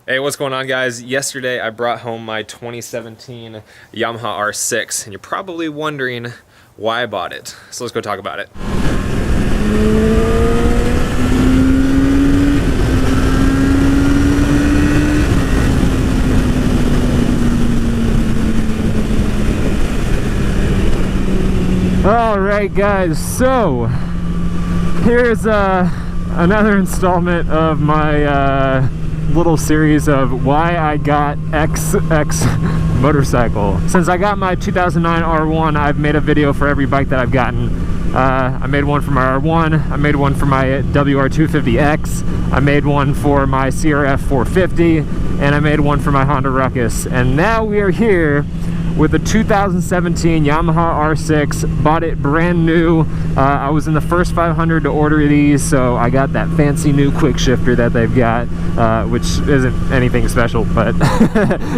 Hey, what's going on, guys? Yesterday I brought home my 2017 Yamaha R6, and you're probably wondering why I bought it. So let's go talk about it. Alright guys, so here's another installment of my little series of why I got XX motorcycle. Since I got my 2009 R1, I've made a video for every bike that I've gotten. I made one for my R1, I made one for my WR250X, I made one for my CRF 450, and I made one for my Honda Ruckus. And now we are here with the 2017 Yamaha R6. Bought it brand new. I was in the first 500 to order these, so I got that fancy new quick shifter that they've got, which isn't anything special, but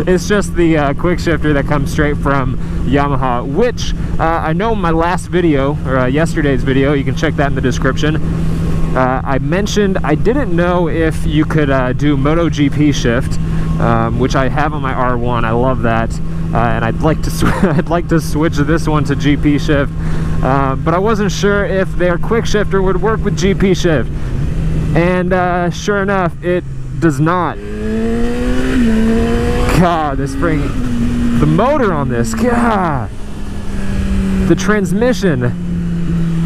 it's just the quick shifter that comes straight from Yamaha, which I know in my last video, or yesterday's video, you can check that in the description, I mentioned I didn't know if you could do MotoGP shift, which I have on my R1. I love that. And I'd like to switch this one to GP shift, but I wasn't sure if their quick shifter would work with GP shift, and sure enough, it does not. God, this spring, the motor on this, God, the transmission,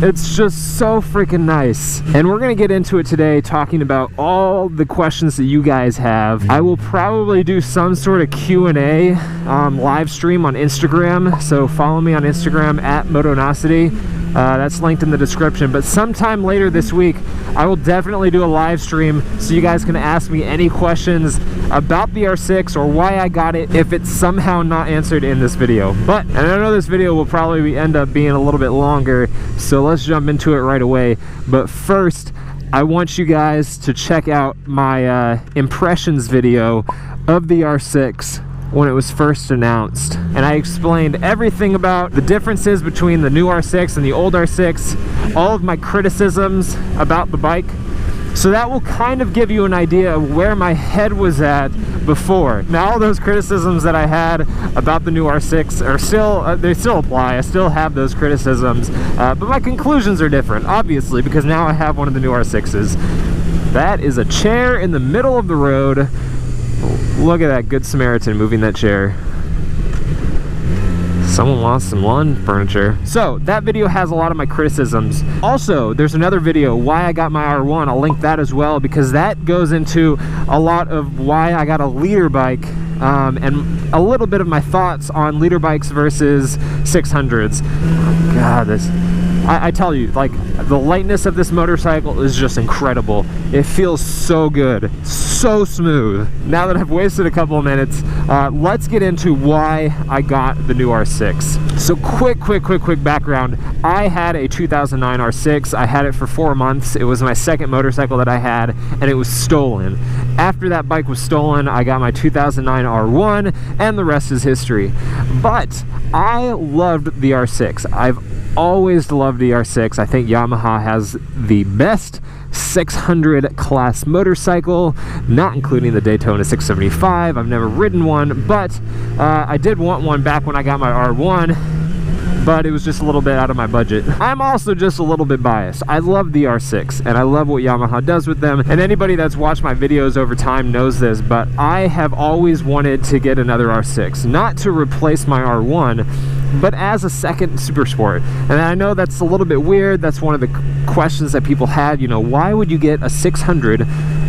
it's just so freaking nice. And we're gonna get into it today, talking about all the questions that you guys have. I will probably do some sort of Q&A live stream on Instagram, so follow me on Instagram at Motonosity. That's linked in the description. But sometime later this week, I will definitely do a live stream so you guys can ask me any questions about the R6 or why I got it if it's somehow not answered in this video. But, and I know this video will probably end up being a little bit longer, so let's jump into it right away. But first, I want you guys to check out my impressions video of the R6 when it was first announced, and I explained everything about the differences between the new R6 and the old R6, all of my criticisms about the bike, so that will kind of give you an idea of where my head was at before. Now, all those criticisms that I had about the new R6 are still, they still apply. I still have those criticisms, but my conclusions are different, obviously, because now I have one of the new R6s. That is a chair in the middle of the road. Look at that Good Samaritan moving that chair. Someone wants some lawn furniture. So that video has a lot of my criticisms. Also, there's another video, why I got my R1. I'll link that as well, because that goes into a lot of why I got a leader bike, and a little bit of my thoughts on leader bikes versus 600s. Oh God, this, I tell you, like, the lightness of this motorcycle is just incredible. It feels so good, so smooth. Now that I've wasted a couple of minutes, let's get into why I got the new R6. So quick background. I had a 2009 R6. I had it for 4 months. It was my second motorcycle that I had, and it was stolen. After that bike was stolen, I got my 2009 R1, and the rest is history. But I loved the R6. I've always loved the R6. I think Yamaha has the best 600 class motorcycle, not including the Daytona 675. I've never ridden one, but I did want one back when I got my R1, but it was just a little bit out of my budget. I'm also just a little bit biased. I love the R6, and I love what Yamaha does with them, and anybody that's watched my videos over time knows this, but I have always wanted to get another R6, not to replace my R1, but as a second super sport. And I know that's a little bit weird. That's one of the questions that people had, you know, why would you get a 600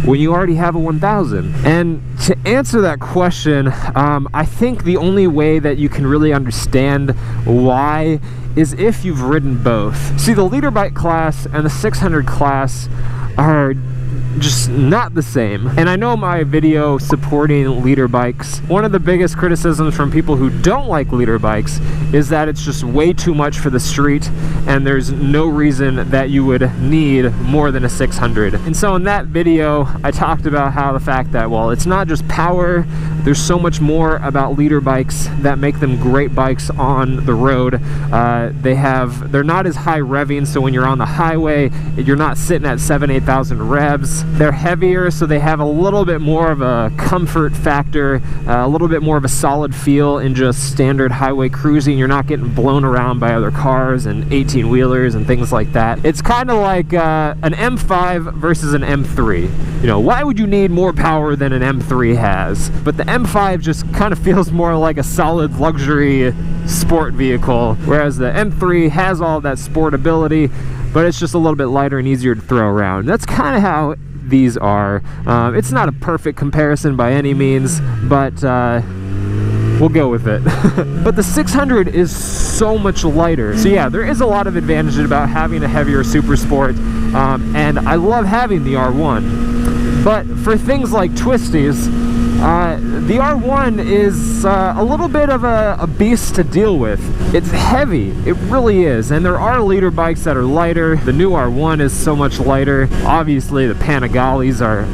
when you already have a 1000? And to answer that question, I think the only way that you can really understand why is if you've ridden both. See, the leader bike class and the 600 class are just not the same. And I know my video supporting leader bikes, one of the biggest criticisms from people who don't like leader bikes is that it's just way too much for the street, and there's no reason that you would need more than a 600. And so in that video, I talked about how the fact that, well, it's not just power, there's so much more about leader bikes that make them great bikes on the road. They're not as high revving, so when you're on the highway, you're not sitting at 7,000-8,000 revs. They're heavier, so they have a little bit more of a comfort factor, a little bit more of a solid feel in just standard highway cruising. You're not getting blown around by other cars and 18-wheelers and things like that. It's kind of like an M5 versus an M3. You know, why would you need more power than an M3 has? But the M5 just kind of feels more like a solid luxury sport vehicle, whereas the M3 has all that sportability, but it's just a little bit lighter and easier to throw around. That's kind of how these are. It's not a perfect comparison by any means, but we'll go with it. But the 600 is so much lighter. So yeah, there is a lot of advantage about having a heavier Super Sport, and I love having the R1. But for things like twisties, the R1 is a little bit of a beast to deal with. It's heavy, it really is, and there are leader bikes that are lighter. The new R1 is so much lighter. Obviously the Panigales are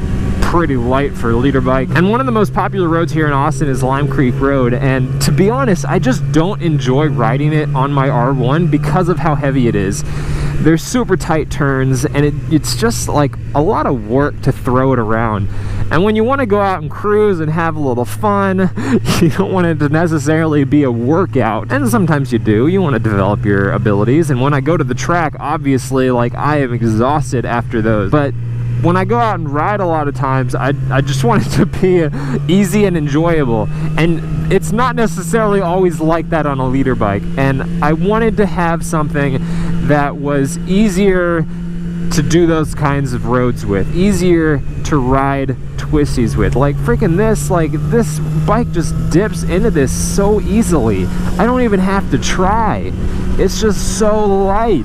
pretty light for a leader bike, and one of the most popular roads here in Austin is Lime Creek Road, and to be honest, I just don't enjoy riding it on my R1 because of how heavy it is. There's super tight turns, and it's just like a lot of work to throw it around. And when you want to go out and cruise and have a little fun, you don't want it to necessarily be a workout. And sometimes you do. You want to develop your abilities. And when I go to the track, obviously, like, I am exhausted after those. But when I go out and ride a lot of times, I just want it to be easy and enjoyable. And it's not necessarily always like that on a leader bike. And I wanted to have something that was easier to do those kinds of roads with, easier to ride twisties with. Like freaking this bike just dips into this so easily. I don't even have to try. It's just so light.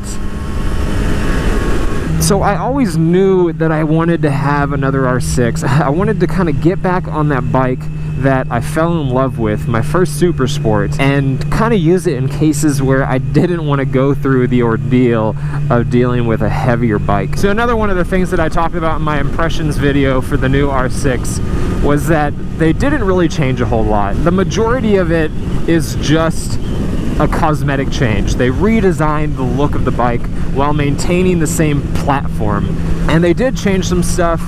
So I always knew that I wanted to have another R6. I wanted to kind of get back on that bike that I fell in love with, my first Super Sport, and kind of use it in cases where I didn't want to go through the ordeal of dealing with a heavier bike. So another one of the things that I talked about in my impressions video for the new R6 was that they didn't really change a whole lot. The majority of it is just a cosmetic change. They redesigned the look of the bike while maintaining the same platform. And they did change some stuff.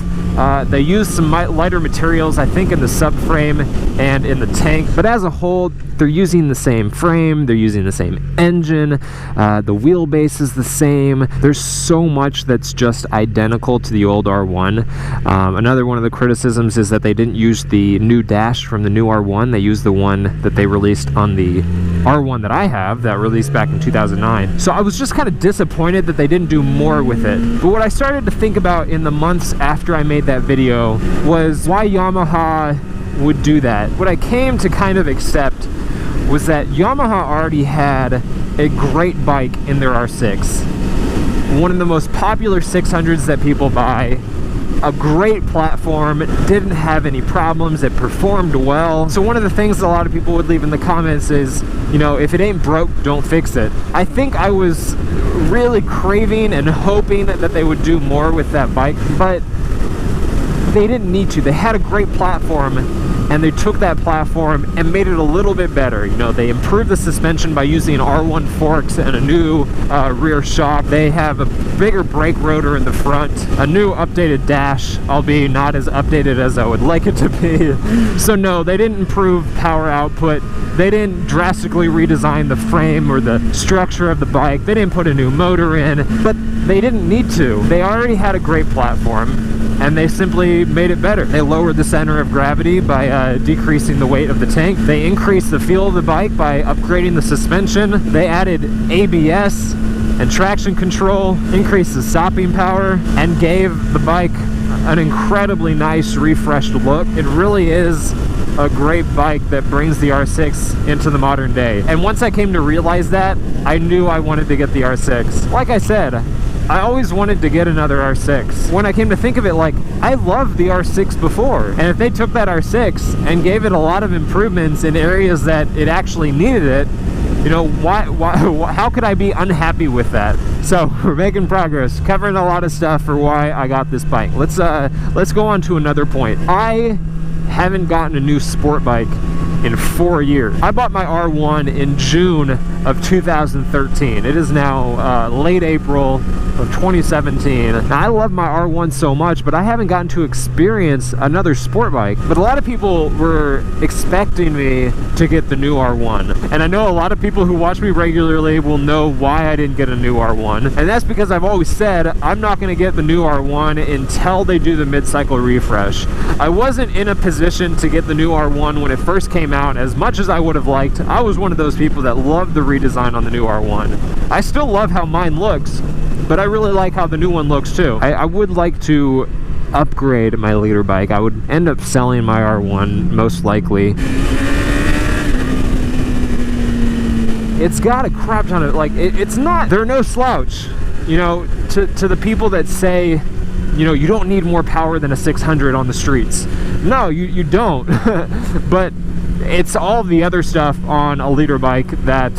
They used some lighter materials, I think, in the subframe and in the tank. But as a whole, they're using the same frame, they're using the same engine, the wheelbase is the same. There's so much that's just identical to the old R1. Another one of the criticisms is that they didn't use the new dash from the new R1. They used the one that they released on the R1 that I have, that released back in 2009. So I was just kind of disappointed that they didn't do more with it. But what I started to think about in the months after I made that video was why Yamaha would do that. What I came to kind of accept was that Yamaha already had a great bike in their R6. One of the most popular 600s that people buy, a great platform, didn't have any problems, it performed well. So one of the things that a lot of people would leave in the comments is, you know, if it ain't broke, don't fix it. I think I was really craving and hoping that they would do more with that bike, but they didn't need to. They had a great platform, and they took that platform and made it a little bit better. You know, they improved the suspension by using R1 forks and a new rear shock. They have a bigger brake rotor in the front, a new updated dash, albeit not as updated as I would like it to be. So no, they didn't improve power output. They didn't drastically redesign the frame or the structure of the bike. They didn't put a new motor in, but they didn't need to. They already had a great platform, and they simply made it better. They lowered the center of gravity by decreasing the weight of the tank. They increased the feel of the bike by upgrading the suspension. They added ABS and traction control, increased the stopping power, and gave the bike an incredibly nice refreshed look. It really is a great bike that brings the R6 into the modern day. And once I came to realize that, I knew I wanted to get the R6. Like I said, I always wanted to get another R6. When I came to think of it, like, I loved the R6 before, and if they took that R6 and gave it a lot of improvements in areas that it actually needed it, you know, how could I be unhappy with that? So we're making progress, covering a lot of stuff for why I got this bike. Let's go on to another point. I haven't gotten a new sport bike in 4 years. I bought my R1 in June of 2013. It is now late April of of 2017. Now, I love my R1 so much, but I haven't gotten to experience another sport bike. But a lot of people were expecting me to get the new R1. And I know a lot of people who watch me regularly will know why I didn't get a new R1. And that's because I've always said I'm not going to get the new R1 until they do the mid-cycle refresh. I wasn't in a position to get the new R1 when it first came out. As much as I would have liked, I was one of those people that loved the redesign on the new R1. I still love how mine looks, but I really like how the new one looks too. I would like to upgrade my leader bike. I would end up selling my R1 most likely. It's got a crap ton of, like, it's not, they're no slouch, you know, to the people that say, you know, you don't need more power than a 600 on the streets. No, you don't. But it's all the other stuff on a leader bike that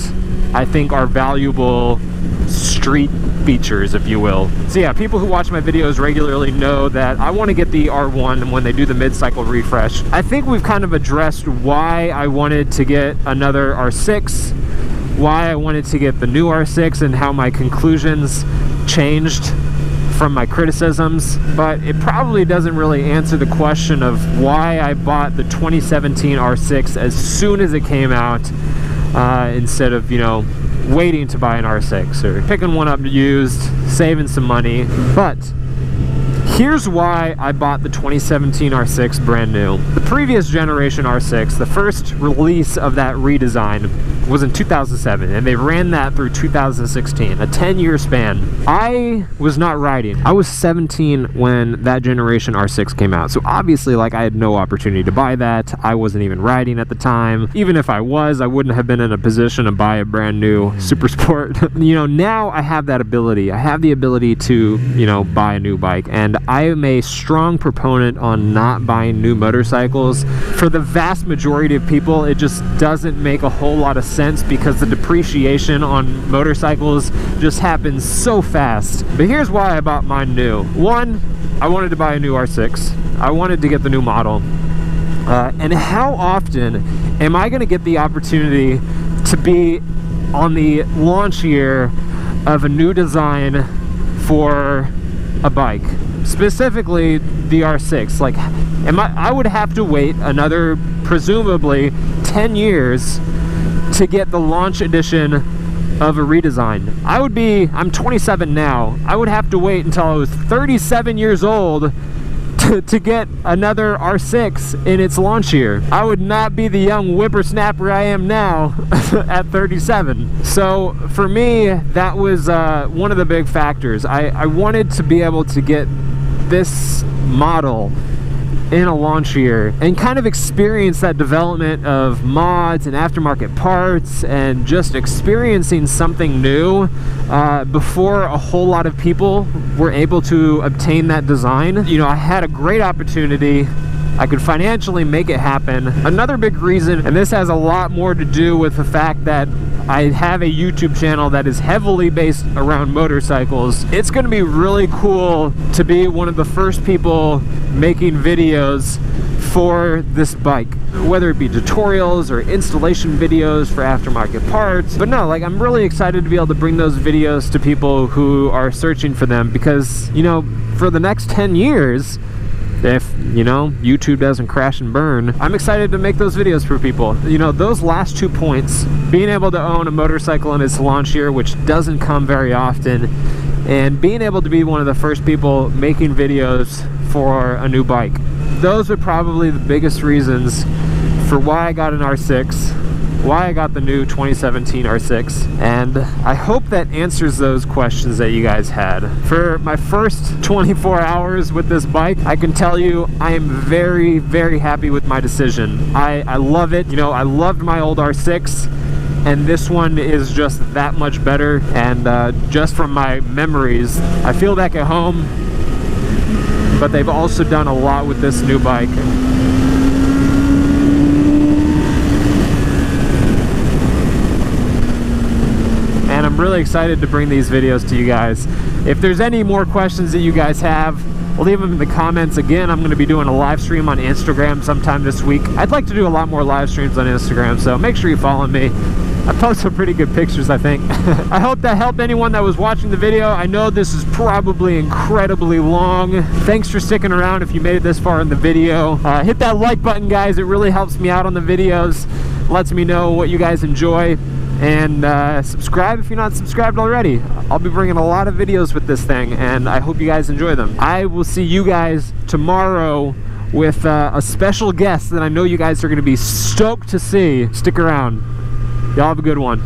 I think are valuable street features, if you will. So yeah, people who watch my videos regularly know that I want to get the R1 when they do the mid-cycle refresh. I think we've kind of addressed why I wanted to get another R6, why I wanted to get the new R6, and how my conclusions changed from my criticisms, but it probably doesn't really answer the question of why I bought the 2017 R6 as soon as it came out, instead of, you know, waiting to buy an R6 or picking one up used, saving some money. But here's why I bought the 2017 R6 brand new. The previous generation R6, the first release of that redesign, was in 2007, and they ran that through 2016, a 10-year span. I was not riding. I was 17 when that generation R6 came out, so obviously, like, I had no opportunity to buy that. I wasn't even riding at the time. Even if I was, I wouldn't have been in a position to buy a brand new Super Sport. You know, now I have that ability. I have the ability to, you know, buy a new bike, and I am a strong proponent on not buying new motorcycles. For the vast majority of people, it just doesn't make a whole lot of sense because the depreciation on motorcycles just happens so fast. But here's why I bought mine new. One, I wanted to buy a new R6. I wanted to get the new model. And how often am I going to get the opportunity to be on the launch year of a new design for a bike? Specifically the R6. Like, I would have to wait another presumably 10 years to get the launch edition of a redesign. I'm 27 now. I would have to wait until I was 37 years old to get another R6 in its launch year. I would not be the young whippersnapper I am now at 37. So for me, that was one of the big factors. I wanted to be able to get this model in a launch year and kind of experience that development of mods and aftermarket parts and just experiencing something new before a whole lot of people were able to obtain that design. You know, I had a great opportunity. I could financially make it happen. Another big reason, and this has a lot more to do with the fact that I have a YouTube channel that is heavily based around motorcycles. It's going to be really cool to be one of the first people making videos for this bike, whether it be tutorials or installation videos for aftermarket parts. But no, like, I'm really excited to be able to bring those videos to people who are searching for them, because, you know, for the next 10 years, if, you know, YouTube doesn't crash and burn, I'm excited to make those videos for people. You know, those last 2 points, being able to own a motorcycle in its launch year, which doesn't come very often, and being able to be one of the first people making videos for a new bike. Those are probably the biggest reasons for why I got an R6, why I got the new 2017 R6, and I hope that answers those questions that you guys had. For my first 24 hours with this bike, I can tell you I am very, very happy with my decision. I love it. You know, I loved my old R6, and this one is just that much better. And just from my memories, I feel back at home, but they've also done a lot with this new bike. And I'm really excited to bring these videos to you guys. If there's any more questions that you guys have, leave them in the comments. Again, I'm going to be doing a live stream on Instagram sometime this week. I'd like to do a lot more live streams on Instagram, so make sure you follow me. I post some pretty good pictures, I think. I hope that helped anyone that was watching the video. I know this is probably incredibly long. Thanks for sticking around if you made it this far in the video. Hit that like button, guys. It really helps me out on the videos. Lets me know what you guys enjoy. And subscribe if you're not subscribed already. I'll be bringing a lot of videos with this thing, and I hope you guys enjoy them. I will see you guys tomorrow with a special guest that I know you guys are going to be stoked to see. Stick around. Y'all have a good one.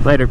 Later.